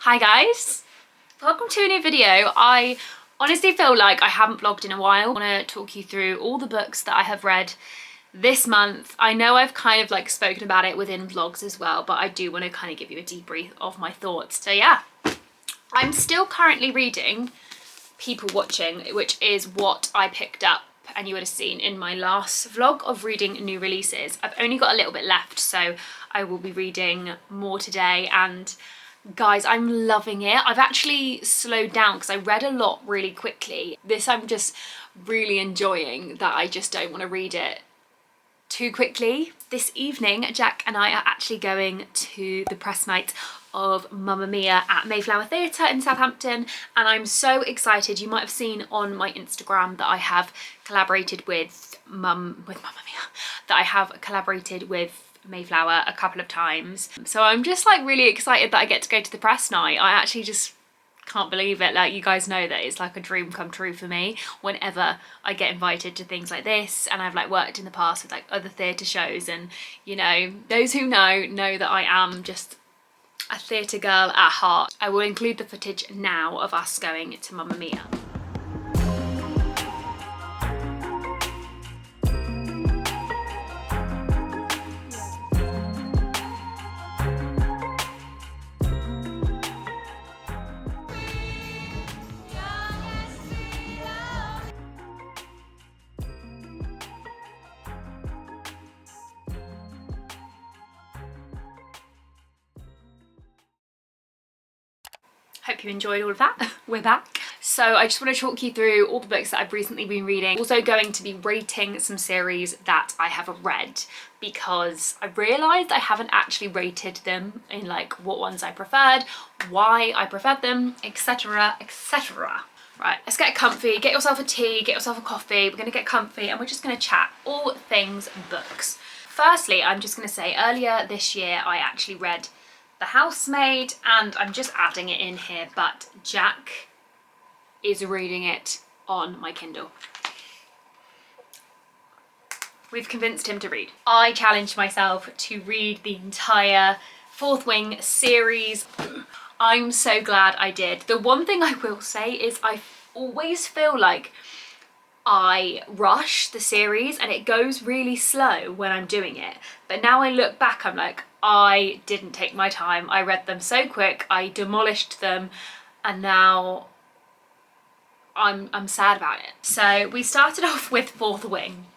Hi guys, welcome to a new video. I honestly feel like I haven't vlogged in a while. I want to talk you through all the books that I have read this month. I know I've kind of like spoken about it within vlogs as well, but I do want to kind of give you a debrief of my thoughts. So yeah, I'm still currently reading People Watching, which is what I picked up and you would have seen in my last vlog of reading new releases. I've only got a little bit left, so I will be reading more today, and guys, I'm loving it. I've actually slowed down because I read a lot really quickly. This I'm just really enjoying, that I just don't want to read it too quickly. This evening, Jack and I are actually going to the press night of Mamma Mia at Mayflower Theatre in Southampton, and I'm so excited. You might have seen on my Instagram that I have collaborated with Mamma Mia, that I have collaborated with Mayflower a couple of times. So I'm just like really excited that I get to go to the press night. I actually just can't believe it. Like, you guys know that it's like a dream come true for me whenever I get invited to things like this, and I've like worked in the past with like other theatre shows, and you know, those who know that I am just a theatre girl at heart. I will include the footage now of us going to Mamma Mia. Hope you enjoyed all of that. We're back. So I just want to talk you through all the books that I've recently been reading. Also going to be rating some series that I have read, because I realised I haven't actually rated them in like what ones I preferred, why I preferred them, etc, etc. Right, let's get comfy, get yourself a tea, get yourself a coffee. We're going to get comfy and we're just going to chat all things books. Firstly, I'm just going to say earlier this year I actually read The Housemaid, and I'm just adding it in here, but Jack is reading it on my Kindle. We've convinced him to read. I challenged myself to read the entire Fourth Wing series. I'm so glad I did. The one thing I will say is I always feel like I rush the series and it goes really slow when I'm doing it. But now I look back, I'm like, I didn't take my time. I read them so quick, I demolished them, and now I'm sad about it. So we started off with Fourth Wing.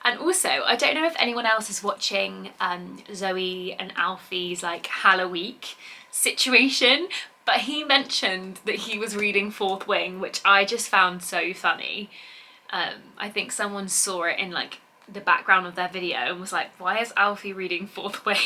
And also, I don't know if anyone else is watching Zoe and Alfie's like Halloween situation, but he mentioned that he was reading Fourth Wing, which I just found so funny. I think someone saw it in like the background of their video and was like, why is Alfie reading Fourth Wing?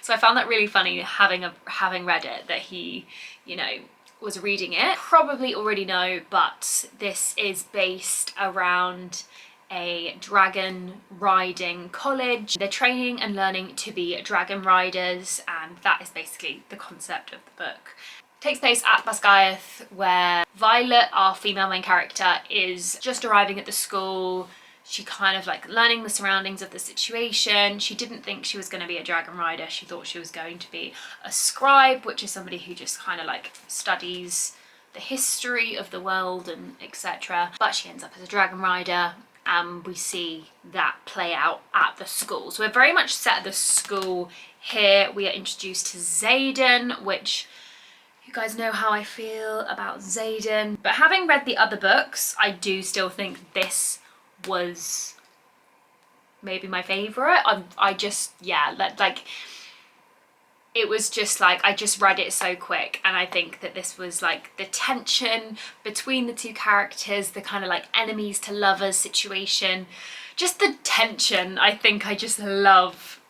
So I found that really funny, having read it, that he, you know, was reading it. Probably already know, but this is based around a dragon riding college. They're training and learning to be dragon riders, and that is basically the concept of the book. It takes place at Basgiath, where Violet, our female main character, is just arriving at the school. She kind of like learning the surroundings of the situation. She didn't think she was going to be a dragon rider. She thought she was going to be a scribe, which is somebody who just kind of like studies the history of the world and etc. But she ends up as a dragon rider, and we see that play out at the school. So we're very much set at the school here. We are introduced to Xaden, which you guys know how I feel about Xaden. But having read the other books, I do still think this was maybe my favourite. I just, yeah, like it was just like, I just read it so quick, and I think that this was like the tension between the two characters, the kind of like enemies to lovers situation, just the tension. I think I just love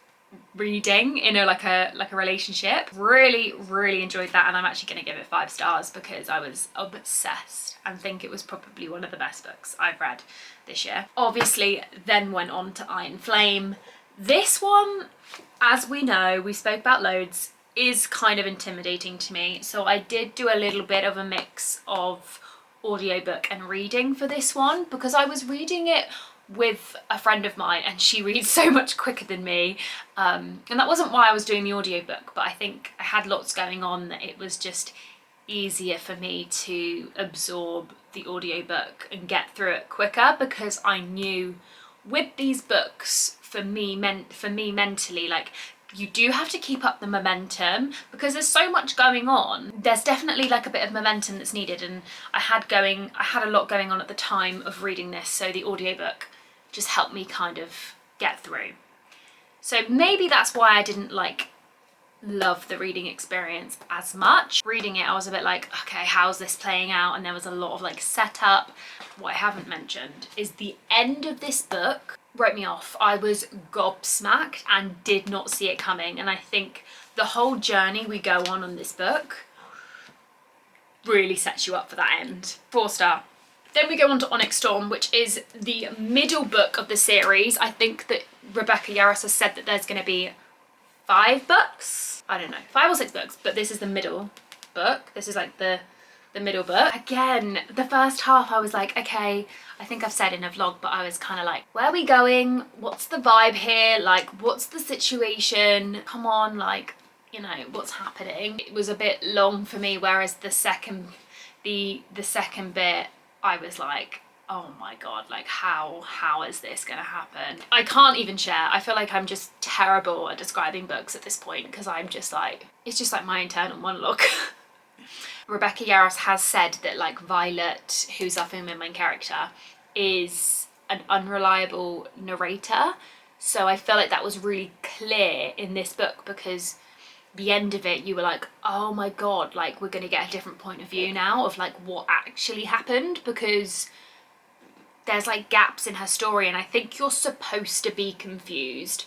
reading in a like a relationship. Really enjoyed that, and I'm actually going to give it 5 stars because I was obsessed and think it was probably one of the best books I've read this year. Obviously then went on to Iron Flame. This one, as we know, we spoke about loads, is kind of intimidating to me, so I did do a little bit of a mix of audiobook and reading for this one, because I was reading it with a friend of mine and she reads so much quicker than me, and that wasn't why I was doing the audiobook, but I think I had lots going on that it was just easier for me to absorb the audiobook and get through it quicker, because I knew with these books, for me mentally, like, you do have to keep up the momentum because there's so much going on. There's definitely like a bit of momentum that's needed, and I had a lot going on at the time of reading this, so the audiobook just helped me kind of get through. So maybe that's why I didn't like love the reading experience as much. Reading it, I was a bit like, okay, how's this playing out? And there was a lot of like setup. What I haven't mentioned is the end of this book wrote me off. I was gobsmacked and did not see it coming. And I think the whole journey we go on this book really sets you up for that end. 4-star. Then we go on to Onyx Storm, which is the middle book of the series. I think that Rebecca Yarros has said that there's going to be 5 books. I don't know, 5 or 6 books, but this is the middle book. This is like the middle book. Again, the first half I was like, okay, I think I've said in a vlog, but I was kind of like, where are we going? What's the vibe here? Like, what's the situation? Come on, like, you know, what's happening? It was a bit long for me, whereas the second bit, I was like, oh my god, like how is this gonna happen? I can't even share. I feel like I'm just terrible at describing books at this point, because I'm just like, it's just like my internal monologue. Rebecca Yarros has said that like Violet, who's our female main character, is an unreliable narrator. So I feel like that was really clear in this book, because the end of it, you were like, oh my god, like we're gonna get a different point of view now of like what actually happened, because there's like gaps in her story, and I think you're supposed to be confused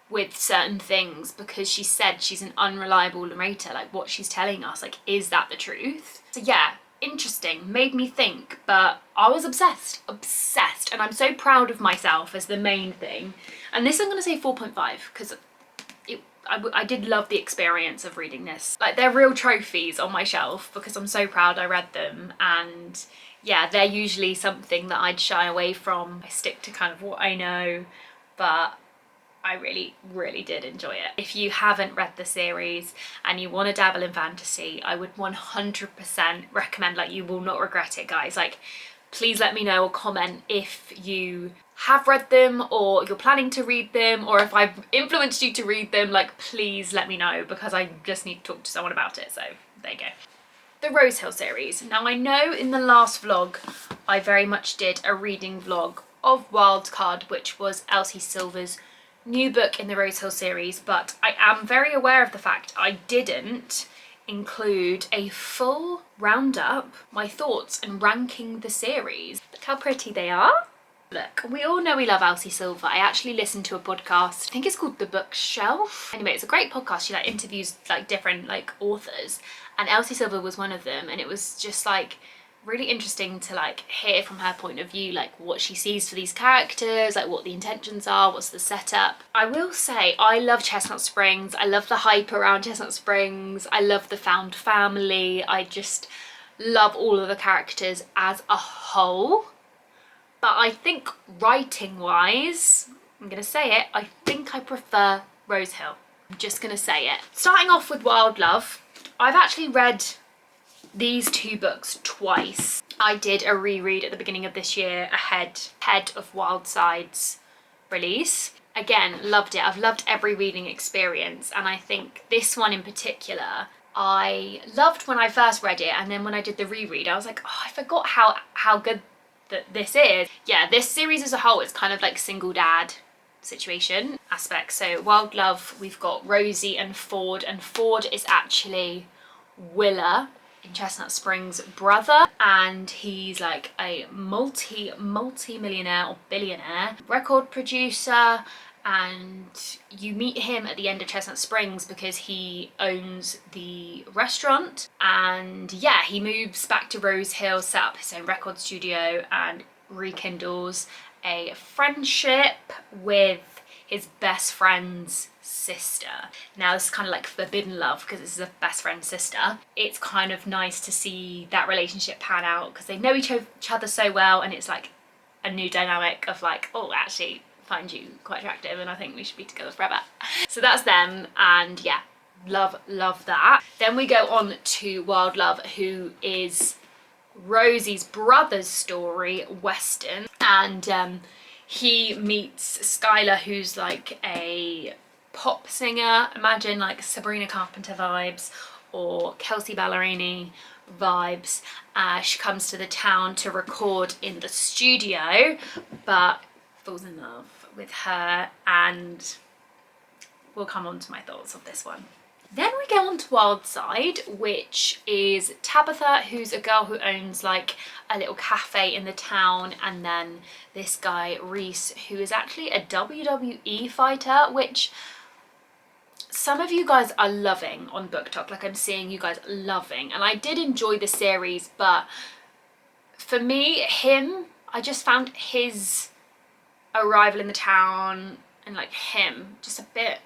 with certain things, because she said she's an unreliable narrator. Like, what she's telling us, like, is that the truth? So yeah, interesting, made me think, but I was obsessed, and I'm so proud of myself as the main thing. And this I'm gonna say 4.5, because I did love the experience of reading this. Like, they're real trophies on my shelf, because I'm so proud I read them, and yeah, they're usually something that I'd shy away from. I stick to kind of what I know, but I really, really did enjoy it. If you haven't read the series and you want to dabble in fantasy, I would 100% recommend, like, you will not regret it, guys. Like, please let me know or comment if you have read them, or you're planning to read them, or if I've influenced you to read them. Like, please let me know, because I just need to talk to someone about it. So there you go. The Rosehill series. Now, I know in the last vlog I very much did a reading vlog of Wildcard, which was Elsie Silver's new book in the Rosehill series, but I am very aware of the fact I didn't include a full roundup, my thoughts and ranking the series. Look how pretty they are. Look, we all know we love Elsie Silver. I actually listened to a podcast, I think it's called The Bookshelf. Anyway, it's a great podcast. She like interviews like different like authors, and Elsie Silver was one of them, and it was just like really interesting to like hear from her point of view, like what she sees for these characters, like what the intentions are, what's the setup. I will say I love Chestnut Springs. I love the hype around Chestnut Springs. I love the found family. I just love all of the characters as a whole. But I think writing wise, I'm gonna say it, I think I prefer Rosehill. I'm just gonna say it. Starting off with Wild Love, I've actually read these 2 books twice. I did a reread at the beginning of this year ahead of Wildside's release. Again, loved it. I've loved every reading experience, and I think this one in particular I loved when I first read it, and then when I did the reread I was like, oh, I forgot how good that this is. Yeah, this series as a whole is kind of like single dad situation aspect. So Wild Love, we've got Rosie and Ford is actually Willa in Chestnut Springs' brother, and he's like a multi-millionaire or billionaire record producer, and you meet him at the end of Chestnut Springs because he owns the restaurant, and yeah, he moves back to Rosehill, set up his own record studio, and rekindles a friendship with his best friend's sister. Now this is kind of like forbidden love because this is a best friend's sister. It's kind of nice to see that relationship pan out because they know each other so well, and it's like a new dynamic of like, oh, actually find you quite attractive and I think we should be together forever. So that's them, and yeah, love, love that. Then we go on to Wild Love, who is Rosie's brother's story, Weston, and he meets Skylar, who's like a pop singer. Imagine like Sabrina Carpenter vibes or Kelsey Ballerini vibes. She comes to the town to record in the studio, but falls in love with her, and we'll come on to my thoughts of this one. Then we go on to Wild Side, which is Tabitha, who's a girl who owns like a little cafe in the town, and then this guy Reese, who is actually a WWE fighter, which some of you guys are loving on BookTok. Like, I'm seeing you guys loving, and I did enjoy the series, but for me, I just found his arrival in the town and like him just a bit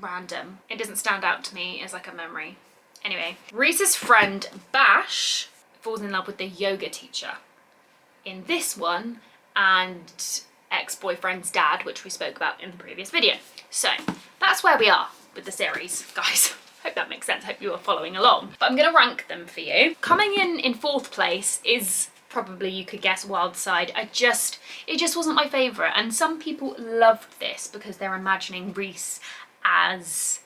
random. It doesn't stand out to me as like a memory. Anyway, Reese's friend Bash falls in love with the yoga teacher in this one, and ex-boyfriend's dad, which we spoke about in the previous video. So that's where we are with the series, guys. Hope that makes sense. Hope you are following along. But I'm gonna rank them for you. Coming in fourth place is probably, you could guess, Wild Side. It just wasn't my favourite, and some people loved this because they're imagining Reese as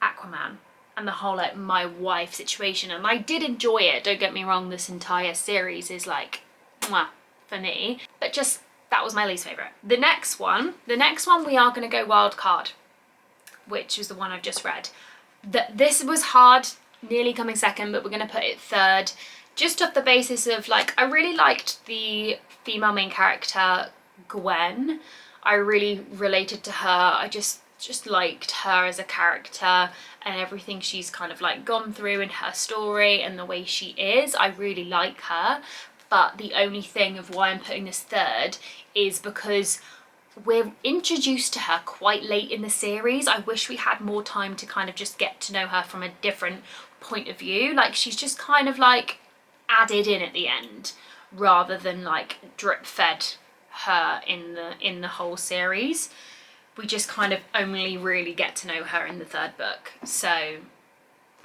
Aquaman and the whole like my wife situation, and I did enjoy it, don't get me wrong. This entire series is like mwah for me, but just that was my least favourite. The next one we are going to go Wild Card, which is the one I've just read. This was hard, nearly coming second, but we're going to put it third, just off the basis of like, I really liked the female main character Gwen. I really related to her. I just liked her as a character and everything she's kind of like gone through in her story and the way she is. I really like her, but the only thing of why I'm putting this third is because we're introduced to her quite late in the series. I wish we had more time to kind of just get to know her from a different point of view. Like, she's just kind of like added in at the end rather than like drip fed her in the whole series. We just kind of only really get to know her in the third book, so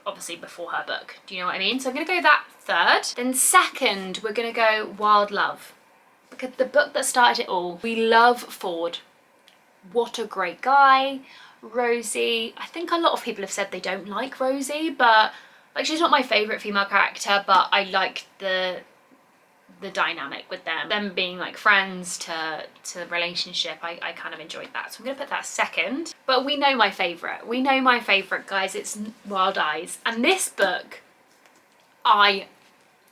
obviously before her book, do you know what I mean? So I'm going to go that third. Then second, we're going to go Wild Love, because the book that started it all. We love Ford. What a great guy. Rosie, I think a lot of people have said they don't like Rosie, but like, she's not my favourite female character, but I like the dynamic with them being like friends to the relationship. I kind of enjoyed that, so I'm gonna put that second. But we know my favourite, guys. It's Wild Eyes, and this book I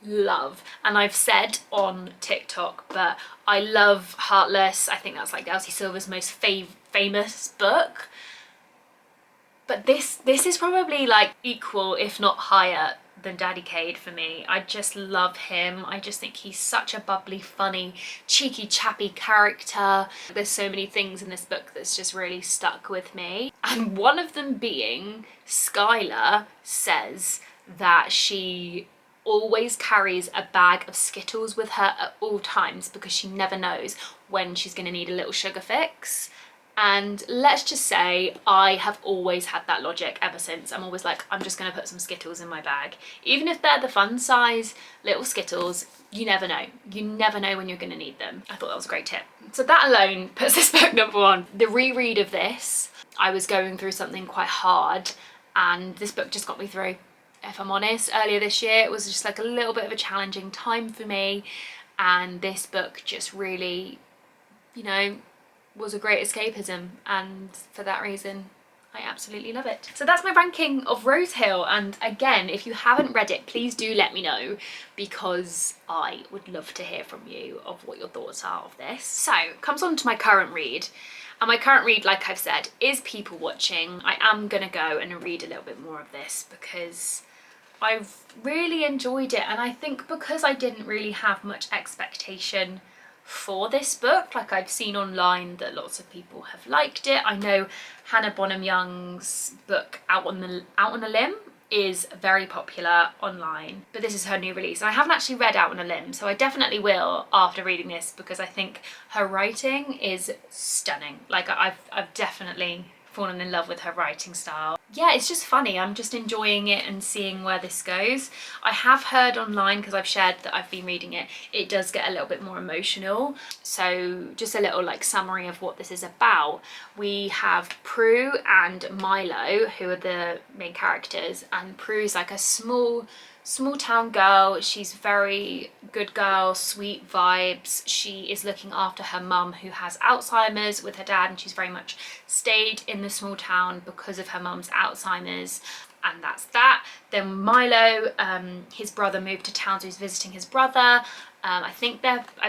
love, and I've said on TikTok, but I love Heartless. I think that's like Elsie Silver's most famous book, but this is probably like equal, if not higher, than Daddy Cade for me. I just love him. I just think he's such a bubbly, funny, cheeky, chappy character. There's so many things in this book that's just really stuck with me, and one of them being Skylar says that she always carries a bag of Skittles with her at all times because she never knows when she's going to need a little sugar fix. And let's just say I have always had that logic ever since. I'm always like, I'm just going to put some Skittles in my bag. Even if they're the fun size little Skittles, you never know. You never know when you're going to need them. I thought that was a great tip. So that alone puts this book number one. The reread of this, I was going through something quite hard, and this book just got me through. If I'm honest, earlier this year it was just like a little bit of a challenging time for me, and this book just really, you know, was a great escapism, and for that reason I absolutely love it. So that's my ranking of Rosehill, and again, if you haven't read it, please do let me know, because I would love to hear from you of what your thoughts are of this. So comes on to my current read, and my current read, like I've said, is People Watching. I am gonna go and read a little bit more of this because I've really enjoyed it, and I think because I didn't really have much expectation for this book, like I've seen online that lots of people have liked it. I know Hannah Bonham Young's book Out on a Limb is very popular online, but this is her new release. I haven't actually read Out on a Limb, so I definitely will after reading this, because I think her writing is stunning. Like I've definitely fallen in love with her writing style. Yeah, it's just funny. I'm just enjoying it and seeing where this goes. I have heard online, because I've shared that I've been reading it, it does get a little bit more emotional. So just a little like summary of what this is about. We have Prue and Milo, who are the main characters, and Prue's like a small town girl. She's a very good girl, sweet vibes. She is looking after her mum, who has Alzheimer's, with her dad, and she's very much stayed in the small town because of her mum's Alzheimer's, and that's that. Then Milo, his brother moved to town, so he's visiting his brother. I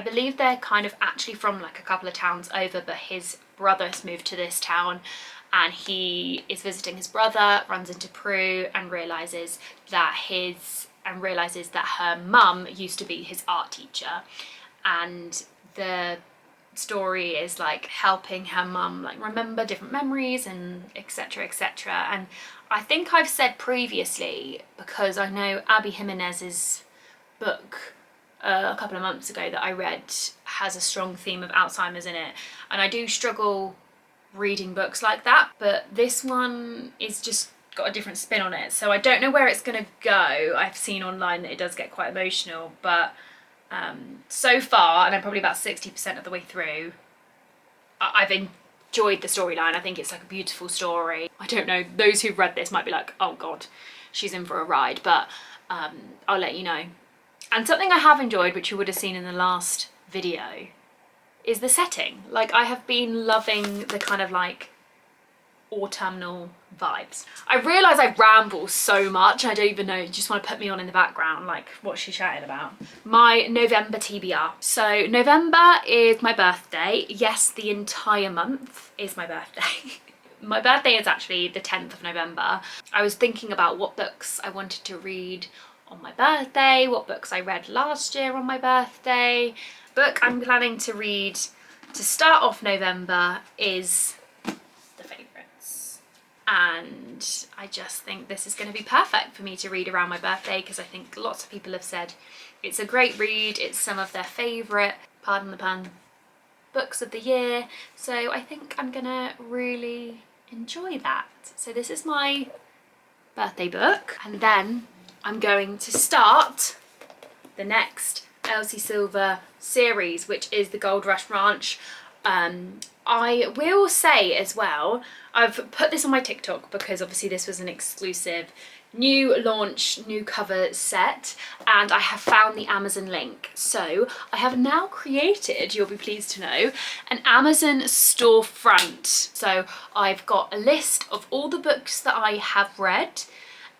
believe they're kind of actually from like a couple of towns over, but his brother has moved to this town and he is visiting his brother, runs into Prue and realizes that her mum used to be his art teacher, and the story is like helping her mum like remember different memories and etc, etc. And I think I've said previously, because I know Abby Jimenez's book a couple of months ago that I read has a strong theme of Alzheimer's in it, and I do struggle reading books like that, but this one is just got a different spin on it, so I don't know where it's gonna go. I've seen online that it does get quite emotional, but so far, and I'm probably about 60% of the way through, I've enjoyed the storyline. I think it's like a beautiful story. I don't know, those who've read this might be like, oh god, she's in for a ride, but I'll let you know. And something I have enjoyed, which you would have seen in the last video, is the setting. Like, I have been loving the kind of like autumnal vibes. I realise I ramble so much, I don't even know, you just want to put me on in the background, like what's she chatting about? My November TBR. So November is my birthday. Yes, the entire month is my birthday. My birthday is actually the 10th of November. I was thinking about what books I wanted to read on my birthday, what books I read last year on my birthday. Book I'm planning to read to start off November is The Favourites, and I just think this is going to be perfect for me to read around my birthday, because I think lots of people have said it's a great read, it's some of their favourite, pardon the pun, books of the year, so I think I'm gonna really enjoy that. So this is my birthday book, and then I'm going to start the next Elsie Silver series, which is the Gold Rush Ranch. I will say as well, I've put this on my TikTok because obviously this was an exclusive new launch, new cover set, and I have found the Amazon link. So I have now created, you'll be pleased to know, an Amazon storefront. So I've got a list of all the books that I have read,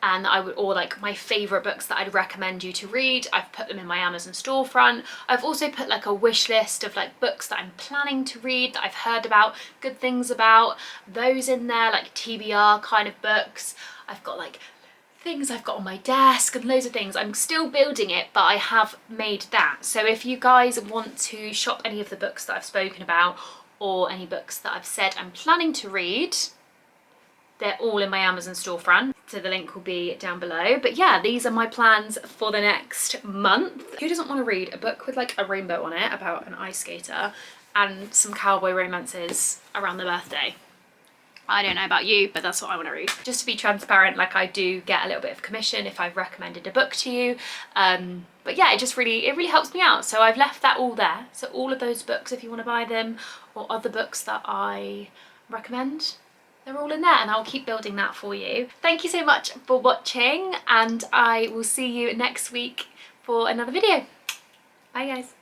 and or like my favorite books that I'd recommend you to read. I've put them in my Amazon storefront. I've also put like a wish list of like books that I'm planning to read, that I've heard about good things about, those in there, like TBR kind of books. I've got like things I've got on my desk and loads of things. I'm still building it, but I have made that. So if you guys want to shop any of the books that I've spoken about, or any books that I've said I'm planning to read, they're all in my Amazon storefront, so the link will be down below. But yeah, these are my plans for the next month. Who doesn't want to read a book with like a rainbow on it about an ice skater and some cowboy romances around the birthday? I don't know about you, but that's what I want to read. Just to be transparent, like I do get a little bit of commission if I've recommended a book to you. But yeah, it really helps me out. So I've left that all there. So all of those books, if you want to buy them, or other books that I recommend, they're all in there, and I'll keep building that for you. Thank you so much for watching, and I will see you next week for another video. Bye guys.